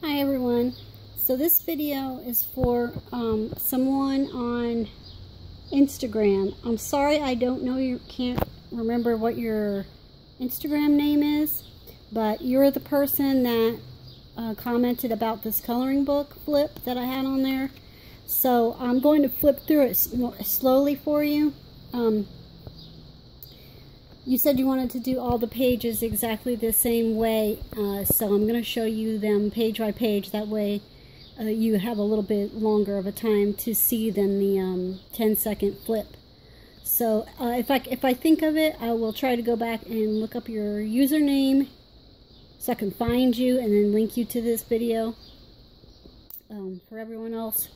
Hi everyone. So this video is for someone on Instagram. I'm sorry I don't know, you can't remember what your Instagram name is, but you're the person that commented about this coloring book flip that I had on there. So I'm going to flip through it slowly for you. You said you wanted to do all the pages exactly the same way, so I'm going to show you them page by page. That way you have a little bit longer of a time to see than the 10-second flip. So if I think of it, I will try to go back and look up your username so I can find you and then link you to this video. For everyone else,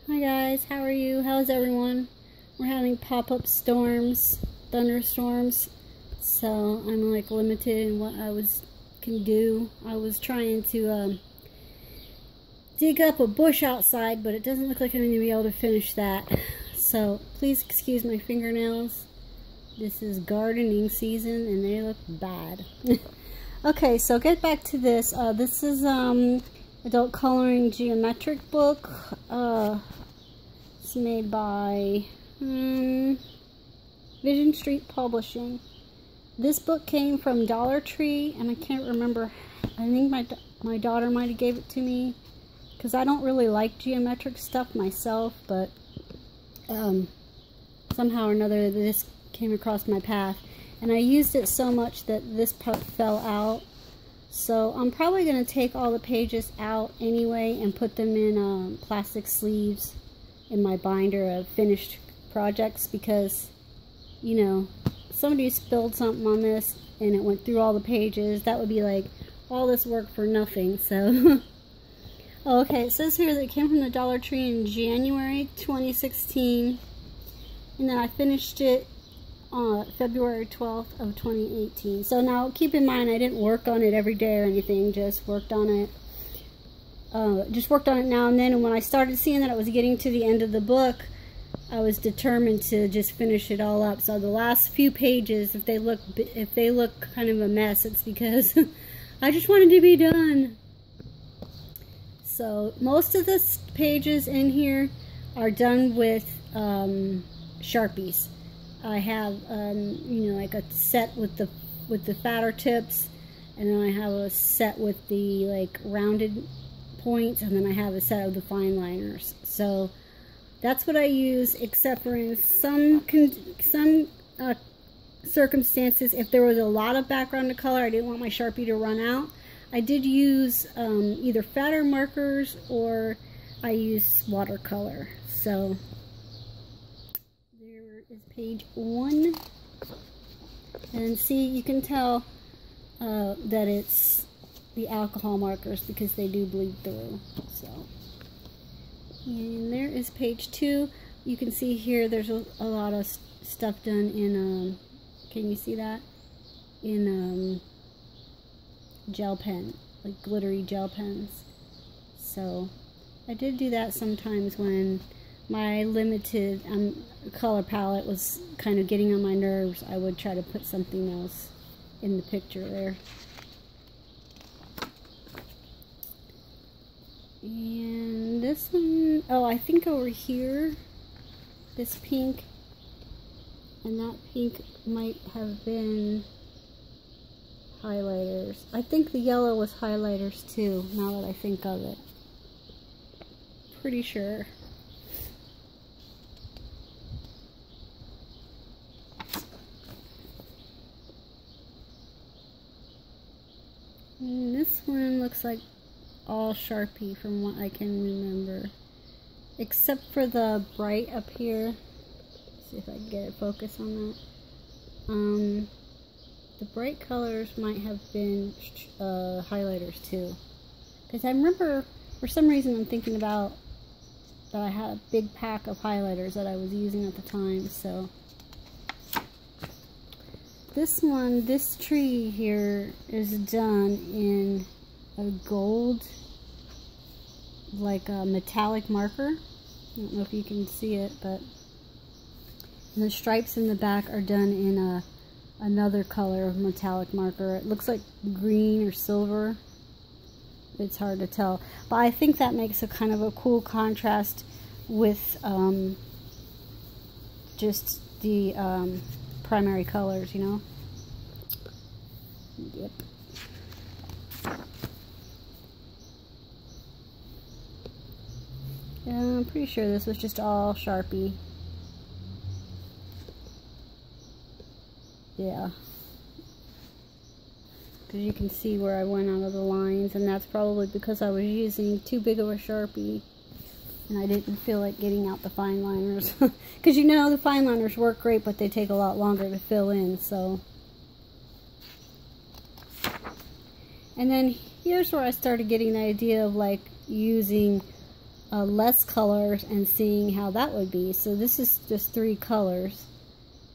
hi guys, how are you? How's everyone? We're having pop-up storms, thunderstorms. So I'm like limited in what I can do. I was trying to dig up a bush outside, but it doesn't look like I'm going to be able to finish that. So please excuse my fingernails. This is gardening season and they look bad. Okay, so get back to this. This is adult coloring geometric book. It's made by Vision Street Publishing. This book came from Dollar Tree, and I can't remember. I think my daughter might have gave it to me, because I don't really like geometric stuff myself, but somehow or another this came across my path, and I used it so much that this part fell out. So I'm probably going to take all the pages out anyway and put them in plastic sleeves in my binder of finished projects, because, you know, somebody spilled something on this and it went through all the pages. That would be like all this work for nothing. So okay, it says here that it came from the Dollar Tree in January 2016, and then I finished it on February 12th of 2018. So now keep in mind, I didn't work on it every day or anything, just worked on it now and then. And when I started seeing that it was getting to the end of the book, I was determined to just finish it all up. So the last few pages, if they look kind of a mess, it's because I just wanted to be done. So most of the pages in here are done with Sharpies. I have you know, like a set with the fatter tips, and then I have a set with the like rounded points, and then I have a set of the fine liners. So that's what I use, except for in some circumstances, if there was a lot of background to color, I didn't want my Sharpie to run out. I did use either fatter markers or I used watercolor. So there is page 1. And see, you can tell that it's the alcohol markers because they do bleed through. So. And there is page 2. You can see here there's a lot of stuff done in, can you see that? In gel pen, like glittery gel pens. So I did do that sometimes when my limited color palette was kind of getting on my nerves. I would try to put something else in the picture there. And this one, oh, I think over here, this pink and that pink might have been highlighters. I think the yellow was highlighters too, now that I think of it. Pretty sure. And this one looks like all Sharpie from what I can remember, except for the bright up here. Let's see if I can get a focus on that. The bright colors might have been highlighters too, because I remember for some reason I'm thinking about that I had a big pack of highlighters that I was using at the time. So this one, this tree here is done in a gold, like a metallic marker. I don't know if you can see it, but the stripes in the back are done in another color of metallic marker. It looks like green or silver. it's hard to tell. But I think that makes a kind of a cool contrast with just the primary colors, you know? Yep. Yeah, I'm pretty sure this was just all Sharpie. Yeah. Because you can see where I went out of the lines, and that's probably because I was using too big of a Sharpie and I didn't feel like getting out the fine liners. Because you know, the fine liners work great, but they take a lot longer to fill in, so. And then here's where I started getting the idea of like using less colors and seeing how that would be. So this is just 3 colors,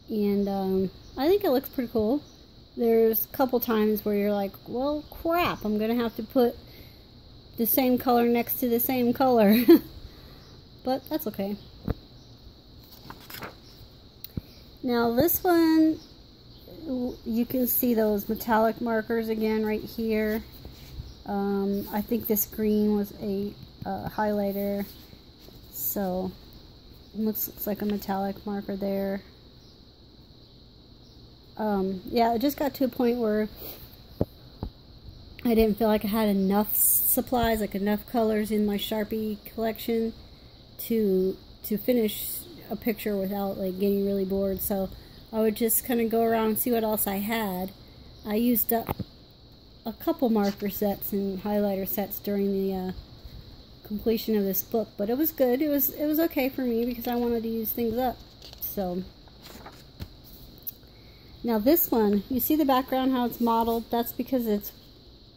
and I think it looks pretty cool. There's a couple times where you're like, well, crap, I'm gonna have to put the same color next to the same color. But that's okay. Now this one, you can see those metallic markers again right here. I think this green was a highlighter, so it looks like a metallic marker there. Yeah, it just got to a point where I didn't feel like I had enough supplies, like enough colors in my Sharpie collection to finish a picture without like getting really bored. So I would just kind of go around and see what else I had. I used up a couple marker sets and highlighter sets during the completion of this book, but it was good. It was okay for me because I wanted to use things up. So now this one, you see the background, how it's modeled? That's because it's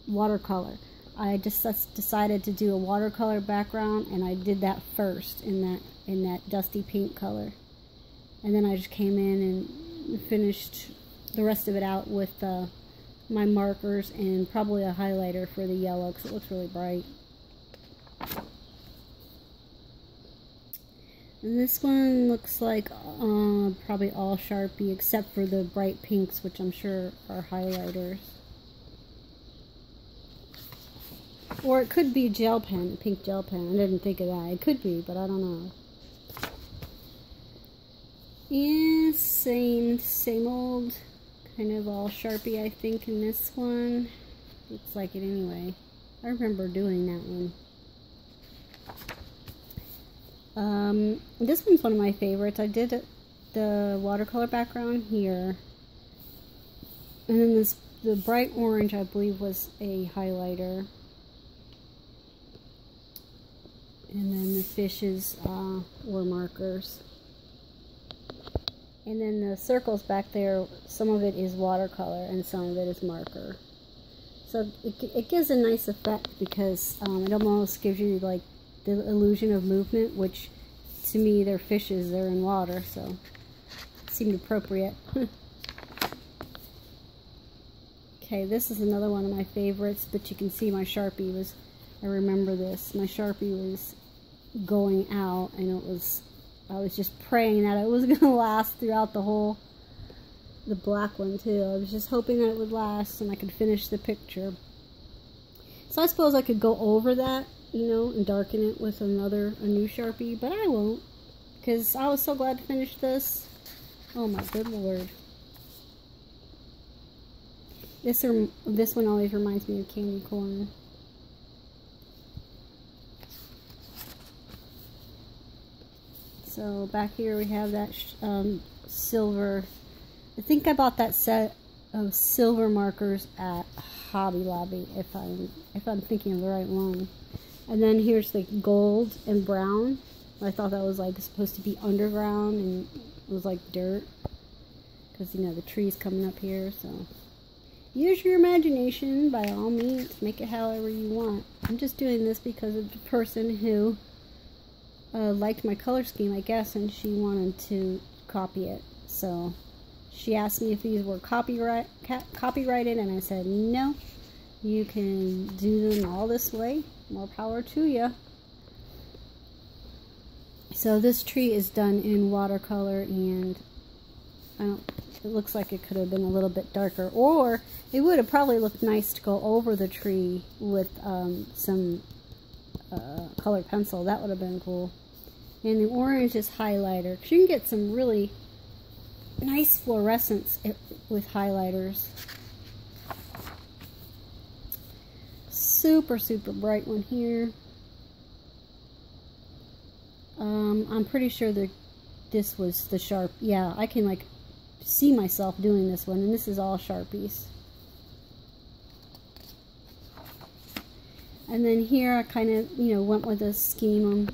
watercolor. I just decided to do a watercolor background, and I did that first in that dusty pink color. And then I just came in and finished the rest of it out with my markers and probably a highlighter for the yellow because it looks really bright. And this one looks like probably all Sharpie except for the bright pinks, which I'm sure are highlighters. Or it could be gel pen, pink gel pen. I didn't think of that. It could be, but I don't know. Yeah, same old, kind of all Sharpie, I think, in this one. Looks like it anyway. I remember doing that one. This one's one of my favorites. I did the watercolor background here. And then the bright orange, I believe, was a highlighter. And then the fishes were markers. And then the circles back there, some of it is watercolor and some of it is marker. So it gives a nice effect because it almost gives you like the illusion of movement, which to me, they're fishes, they're in water, so it seemed appropriate. Okay, this is another one of my favorites, but you can see my Sharpie was, I remember this, my Sharpie was going out, and I was just praying that it was going to last throughout the black one too. I was just hoping that it would last and I could finish the picture. So I suppose I could go over that, you know, and darken it with a new Sharpie, but I won't, because I was so glad to finish this. Oh my good lord. This one always reminds me of candy corn. So back here we have that silver. I think I bought that set of silver markers at Hobby Lobby, if I'm thinking of the right one. And then here's the gold and brown. I thought that was like supposed to be underground and it was like dirt, because you know the tree's coming up here. So use your imagination by all means, make it however you want. I'm just doing this because of the person who liked my color scheme, I guess, and she wanted to copy it. So she asked me if these were copyrighted, and I said no, you can do them all this way, more power to you. So this tree is done in watercolor, and I don't it looks like it could have been a little bit darker, or it would have probably looked nice to go over the tree with some colored pencil. That would have been cool. And the orange is highlighter, because you can get some really nice fluorescence with highlighters. Super, super bright one here. I'm pretty sure that this was the sharp. Yeah, I can like see myself doing this one, and this is all Sharpies. And then here I kind of, you know, went with a scheme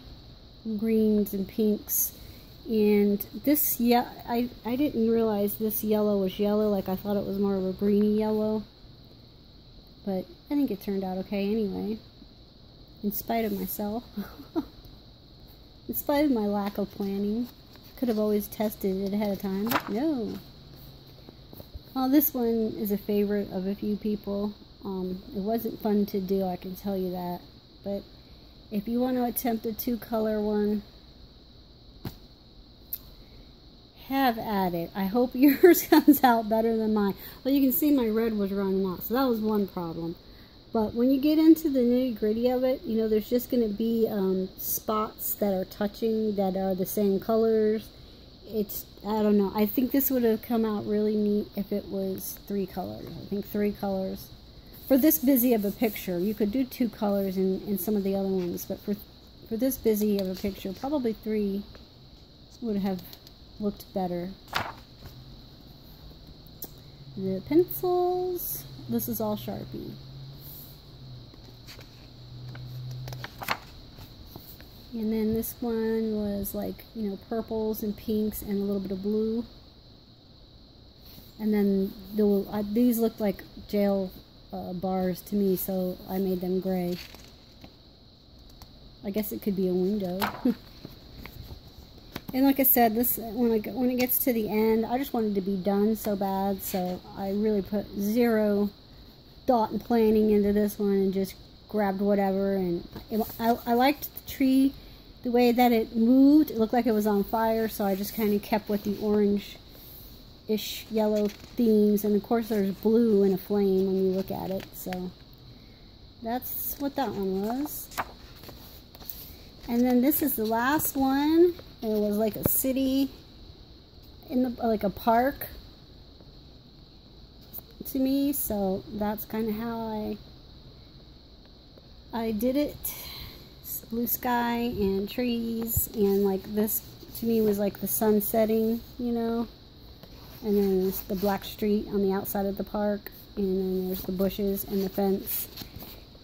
on greens and pinks. And this, yeah, I didn't realize this yellow was yellow. Like, I thought it was more of a greeny yellow. But I think it turned out okay anyway. In spite of myself. In spite of my lack of planning. Could have always tested it ahead of time. But no. Well, this one is a favorite of a few people. It wasn't fun to do, I can tell you that. But if you want to attempt a 2-color one, have at it. I hope yours comes out better than mine. Well, you can see my red was running out, so that was one problem. But when you get into the nitty-gritty of it, you know, there's just going to be spots that are touching that are the same colors. It's, I don't know. I think this would have come out really neat if it was 3 colors. I think 3 colors. For this busy of a picture, you could do 2 colors in some of the other ones, but for this busy of a picture, probably 3 would have looked better. The pencils, this is all Sharpie. And then this one was like, you know, purples and pinks and a little bit of blue. And then these looked like jail bars to me, so I made them gray. I guess it could be a window. And like I said, this when it gets to the end, I just wanted to be done so bad, so I really put 0 thought and planning into this one and just grabbed whatever. And I liked the tree, the way that it moved. It looked like it was on fire, so I just kind of kept with the orange-ish yellow themes. And of course there's blue in a flame when you look at it, so that's what that one was. And then this is the last one. It was like a city in the, like a park to me, so that's kind of how I did it. Blue sky and trees, and like this to me was like the sun setting, you know, and then there's the black street on the outside of the park, and then there's the bushes and the fence.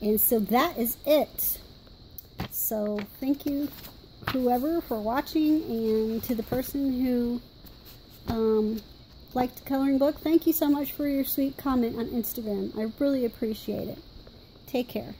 And so that is it. So thank you whoever for watching, and to the person who liked the coloring book, thank you so much for your sweet comment on Instagram. I really appreciate it. Take care.